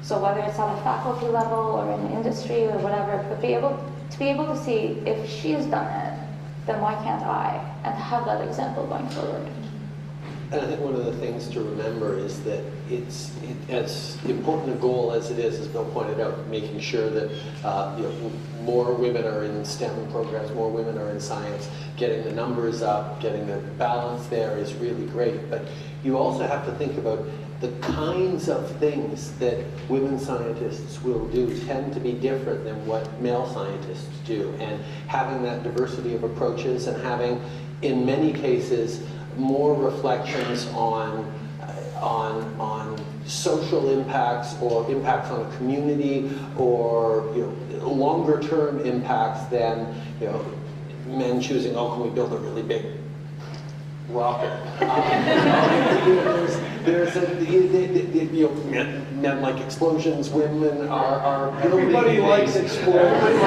So whether it's on a faculty level or in industry or whatever, but to be able to see if she's done it, then why can't I? And have that example going forward. And I think one of the things to remember is that it's as important a goal as it is, as Bill pointed out, making sure that more women are in STEM programs, more women are in science, getting the numbers up, getting the balance there is really great. But you also have to think about the kinds of things that women scientists will do tend to be different than what male scientists do. And having that diversity of approaches and having, in many cases, more reflections on social impacts or impacts on a community or longer term impacts than men choosing, oh, can we build a really big rocket? Men like explosions, women are everybody likes explosions.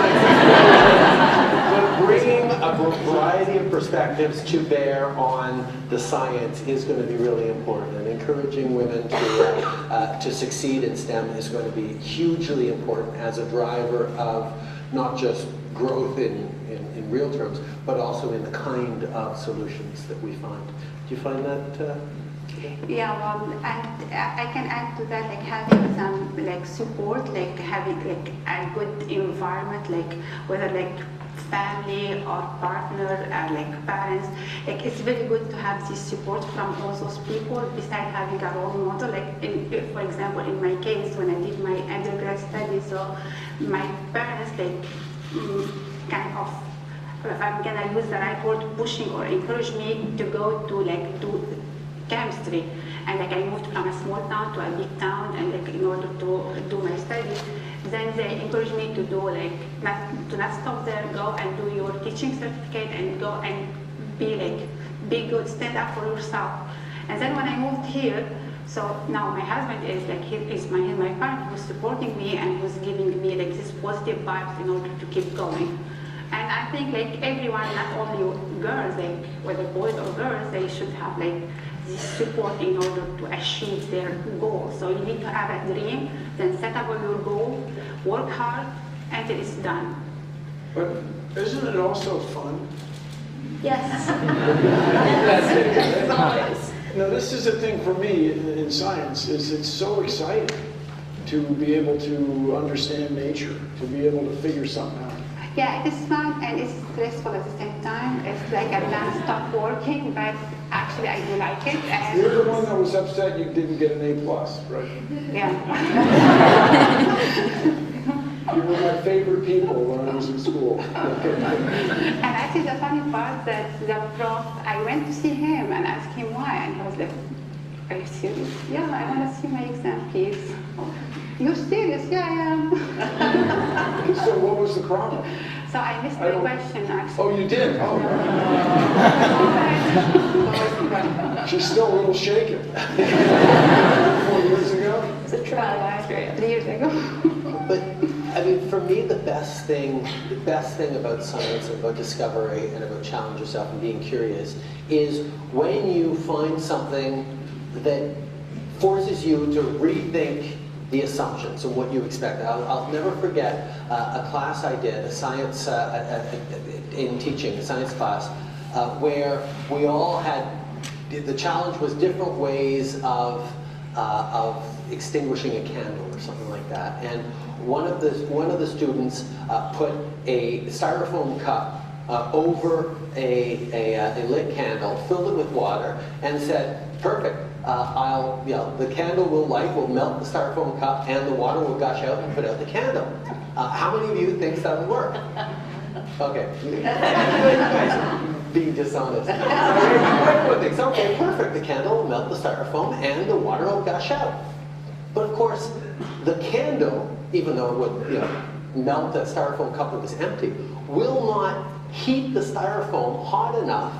But bringing a variety of perspectives to bear on the science is going to be really important, and encouraging women to succeed in STEM is going to be hugely important as a driver of not just growth in real terms, but also in the kind of solutions that we find. Do you find that? Yeah, well, I can add to that, like having some support, like having a good environment, whether family or partner or parents, it's very good to have this support from all those people besides having a role model. For example, in my case, when I did my undergrad study, so my parents kind of, if I'm gonna use the right word, pushing or encourage me to go to do chemistry, and I moved from a small town to a big town, and in order to do my studies, then they encouraged me to do not stop there, go and do your teaching certificate and go and be good, stand up for yourself. And then when I moved here, so now my husband is my partner who's supporting me and who's giving me this positive vibes in order to keep going. And I think everyone, not only girls, whether boys or girls, they should have this support in order to achieve their goals. So you need to have a dream, then set up your goal, work hard until it's done. But isn't it also fun? Yes. No, this is the thing for me in science, is it's so exciting to be able to understand nature, to be able to figure something out. Yeah, it is fun and it's stressful at the same time. It's like I can't stop working, but actually I do like it. And you're the one that was upset you didn't get an A+, right? Yeah. You were my favorite people when I was in school. And actually the funny part that the prof, I went to see him and asked him why, and he was like, are you serious? Yeah, I want to see my exam, please. You're serious? Yeah, I am. So what was the problem? So I missed the question, actually. Oh, you did? Oh. She's still a little shaken. 4 years ago? It's a trial experience. 3 years ago. But I mean, for me, the best thing about science and about discovery and about challenge yourself and being curious is when you find something that forces you to rethink the assumptions and what you expect. I'll never forget a class I did, a science in teaching, a science class, where we all had, the challenge was different ways of extinguishing a candle or something like that. And one of the students put a styrofoam cup over a lit candle, filled it with water, and said, perfect. The candle will melt the styrofoam cup, and the water will gush out and put out the candle. How many of you think that would work? Okay, you guys are being dishonest. Everyone thinks, okay, perfect. The candle will melt the styrofoam, and the water will gush out. But of course, the candle, even though it would melt that styrofoam cup that was empty, will not heat the styrofoam hot enough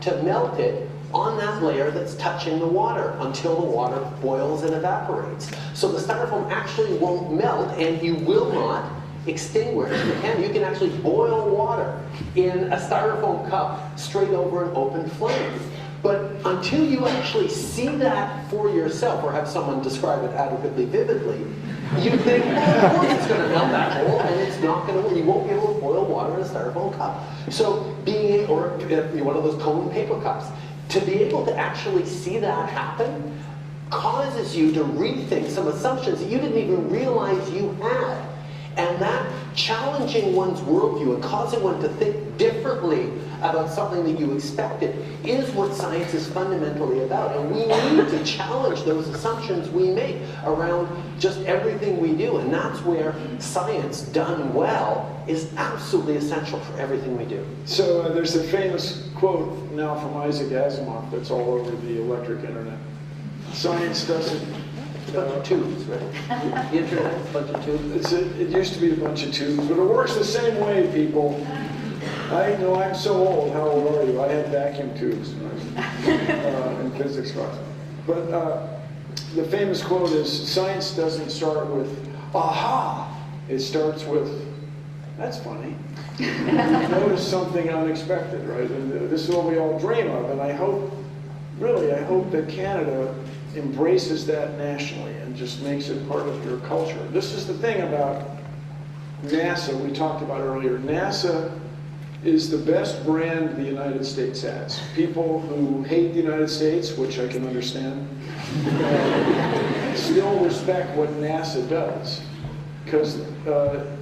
to melt it on that layer that's touching the water until the water boils and evaporates. So the styrofoam actually won't melt, and you will not extinguish the candle. You can actually boil water in a styrofoam cup straight over an open flame. But until you actually see that for yourself, or have someone describe it adequately vividly, you think, well, of course it's going to melt that hole, and it's not going to, you won't be able to boil water in a styrofoam cup. So being, or one of those cone paper cups, to be able to actually see that happen causes you to rethink some assumptions that you didn't even realize you had. And that challenging one's worldview and causing one to think differently about something that you expected is what science is fundamentally about. And we need to challenge those assumptions we make around just everything we do. And that's where science done well is absolutely essential for everything we do. So there's a famous quote now from Isaac Asimov that's all over the electric internet. Science doesn't... It's a bunch of tubes, right? The internet's a bunch of tubes. It used to be a bunch of tubes, but it works the same way, people. I know I'm so old. How old are you? I had vacuum tubes when I was in physics class. But the famous quote is, science doesn't start with, aha. It starts with, that's funny. Notice something unexpected, right? And this is what we all dream of. And I hope, really, I hope that Canada embraces that nationally and just makes it part of your culture. This is the thing about NASA we talked about earlier. NASA is the best brand the United States has. People who hate the United States, which I can understand, still respect what NASA does. Because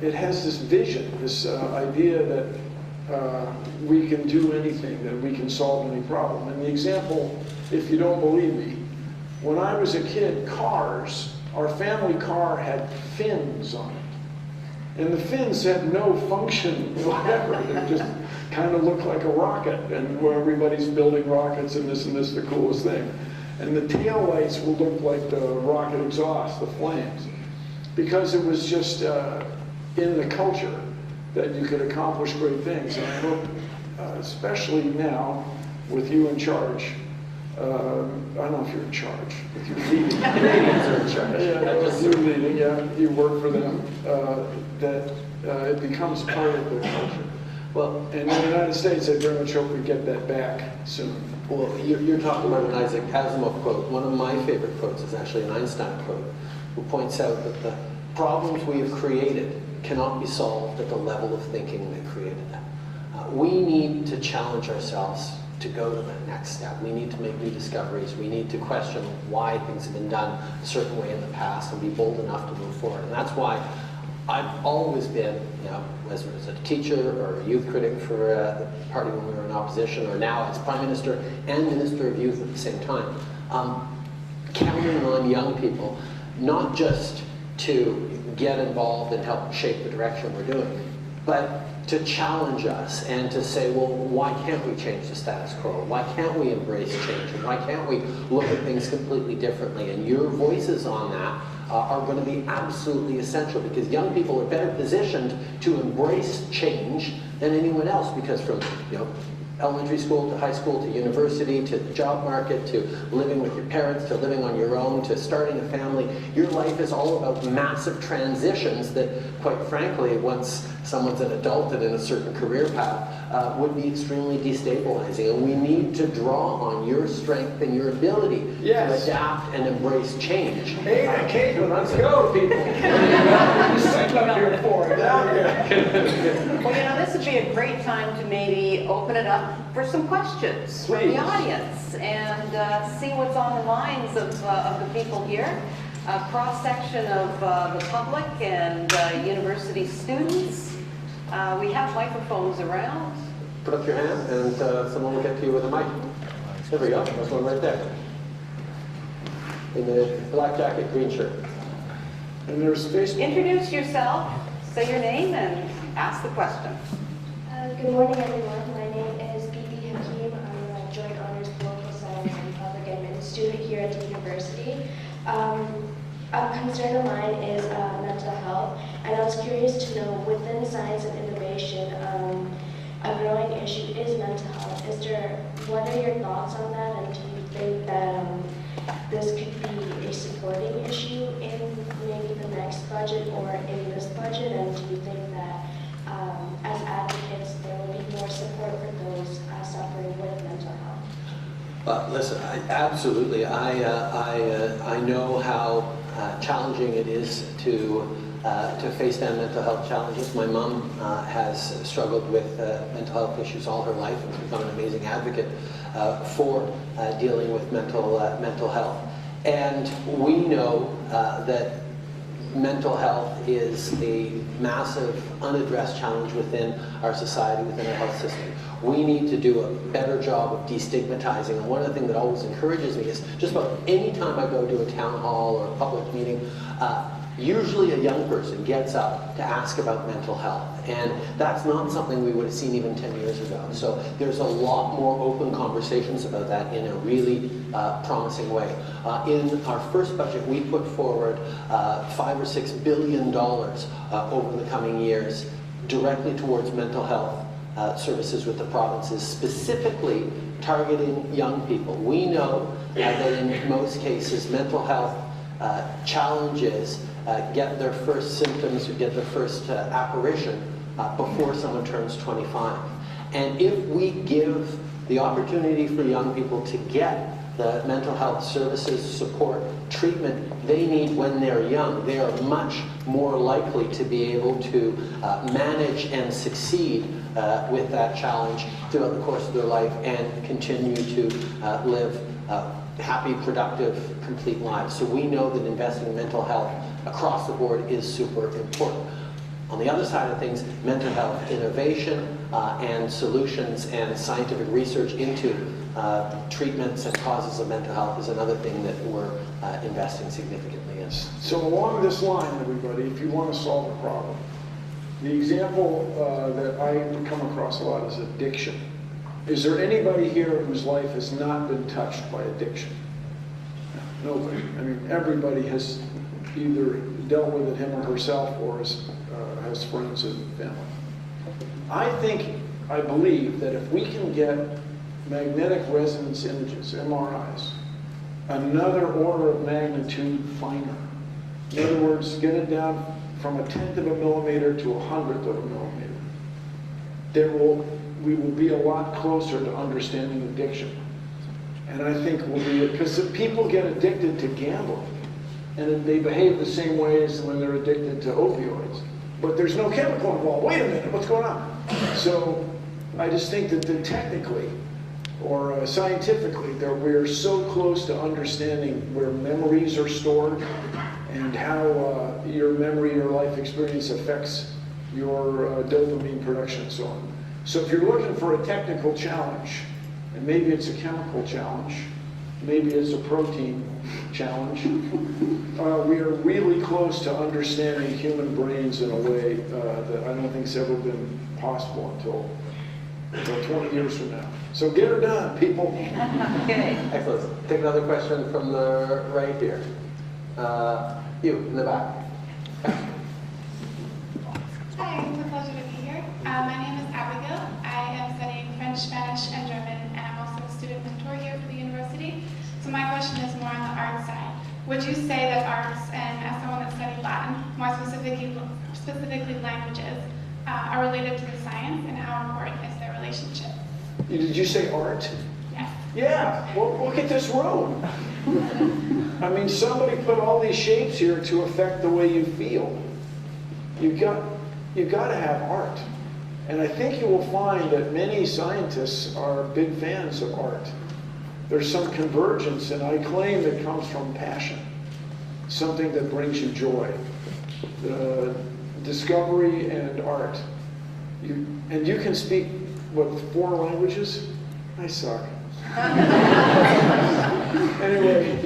it has this vision, this idea that we can do anything, that we can solve any problem. And the example, if you don't believe me, when I was a kid, cars, our family car had fins on it. And the fins had no function whatever. They just kind of looked like a rocket, and where everybody's building rockets and this, the coolest thing. And the tail lights will look like the rocket exhaust, the flames. Because it was just in the culture that you could accomplish great things. And I hope, especially now, with you in charge, I don't know if you're in charge, with your leading. Canadians are in charge. Yeah, you're leading, yeah, you work for them, that it becomes part of their culture. Well, And in the United States, I very much hope we get that back soon. well, you're talking about an Isaac Asimov quote. One of my favorite quotes is actually an Einstein quote, who points out that the problems we have created cannot be solved at the level of thinking that created them. We need to challenge ourselves to go to the next step. We need to make new discoveries. We need to question why things have been done a certain way in the past and be bold enough to move forward. And that's why I've always been, whether as a teacher or a youth critic for the party when we were in opposition, or now as Prime Minister and Minister of Youth at the same time, counting on young people, not just to get involved and help shape the direction we're doing, but to challenge us and to say, well, why can't we change the status quo? Why can't we embrace change? And why can't we look at things completely differently? And your voices on that are going to be absolutely essential, because young people are better positioned to embrace change than anyone else, because from elementary school to high school to university to the job market to living with your parents to living on your own to starting a family, your life is all about massive transitions that, quite frankly, once someone's an adult and in a certain career path, would be extremely destabilizing. And we need to draw on your strength and your ability to adapt and embrace change. Hey, Caitlin, let's go, people. What are you sitting up here for? Down here. Well, this would be a great time to maybe open it up for some questions from the audience and see what's on the minds of the people here. A cross-section of the public and university students. We have microphones around. Put up your hand and someone will get to you with a mic. There we go, there's one right there. In the black jacket, green shirt. And there's Facebook. Introduce yourself, say your name, and ask the question. Good morning, everyone. My name is Bibi Hakim. I'm a Joint Honors Political Science and Public Admin student here at the university. A concern of mine is mental health, and I was curious to know, within science and innovation, a growing issue is mental health. What are your thoughts on that, and do you think that this could be a supporting issue in maybe the next budget or in this budget, and do you think that as advocates there will be more support for those suffering with mental health? Listen, absolutely. I know how challenging it is to face down mental health challenges. My mom has struggled with mental health issues all her life and has become an amazing advocate for dealing with mental health. And we know that mental health is a massive unaddressed challenge within our society, within our health system. We need to do a better job of destigmatizing. And one of the things that always encourages me is just about any time I go to a town hall or a public meeting, usually a young person gets up to ask about mental health. And that's not something we would have seen even 10 years ago. So there's a lot more open conversations about that in a really promising way. In our first budget, we put forward $5 or $6 billion over the coming years directly towards mental health services with the provinces, specifically targeting young people. We know that in most cases, mental health challenges get their first symptoms, or get their first apparition before someone turns 25. And if we give the opportunity for young people to get the mental health services, support, treatment they need when they're young, they are much more likely to be able to manage and succeed with that challenge throughout the course of their life and continue to live happy, productive, complete lives. So we know that investing in mental health across the board is super important. On the other side of things, mental health innovation and solutions and scientific research into treatments and causes of mental health is another thing that we're investing significantly in. So along this line, everybody, if you want to solve a problem, the example that I come across a lot is addiction. Is there anybody here whose life has not been touched by addiction? Nobody. I mean, everybody has either dealt with it him or herself, or has friends and family. I believe that if we can get magnetic resonance images, MRIs, another order of magnitude finer. In other words, get it down from 1/10 of a millimeter to 1/100 of a millimeter. We will be a lot closer to understanding addiction. And I think we'll be, because people get addicted to gambling, and they behave the same way as when they're addicted to opioids. But there's no chemical involved. Wait a minute, what's going on? So I just think that technically, or scientifically, that we're so close to understanding where memories are stored and how your memory, your life experience affects your dopamine production and so on. So if you're looking for a technical challenge, and maybe it's a chemical challenge, maybe it's a protein challenge, we are really close to understanding human brains in a way that I don't think's ever been possible until 20 years from now. So get her done, people. Okay. Excellent. Take another question from the right here. You, in the back. Hi, it's a pleasure to be here. My name is Abigail. I am studying French, Spanish, and German, and I'm also a student mentor here for the university. So my question is more on the art side. Would you say that arts, and as someone that studied Latin, more specifically languages, are related to the science, and how important is their relationship? Did you say art? Yes. Yeah, well, look at this room. I mean, somebody put all these shapes here to affect the way you feel. You've got to have art. And I think you will find that many scientists are big fans of art. There's some convergence, and I claim it comes from passion, something that brings you joy. Discovery and art. And you can speak, what, 4 languages? I suck. Anyway,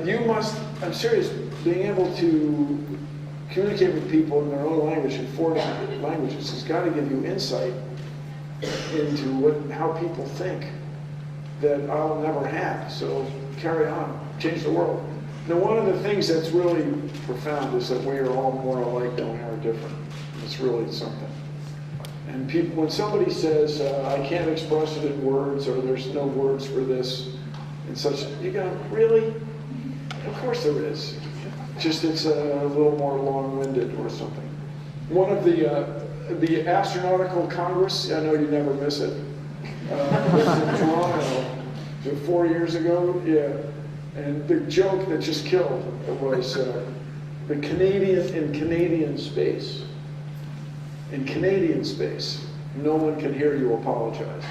you must, I'm serious, being able to communicate with people in their own language, in 4 different languages, has got to give you insight into how people think that I'll never have. So carry on, change the world. Now, one of the things that's really profound is that we are all more alike than we are different. It's really something. And people, when somebody says, I can't express it in words, or there's no words for this, and such, you go, really? Of course there is. Just it's a little more long-winded or something. One of the Astronautical Congress, I know you never miss it, was in Toronto So 4 years ago, yeah. And the joke that just killed was the Canadian space. In Canadian space, no one can hear you apologize.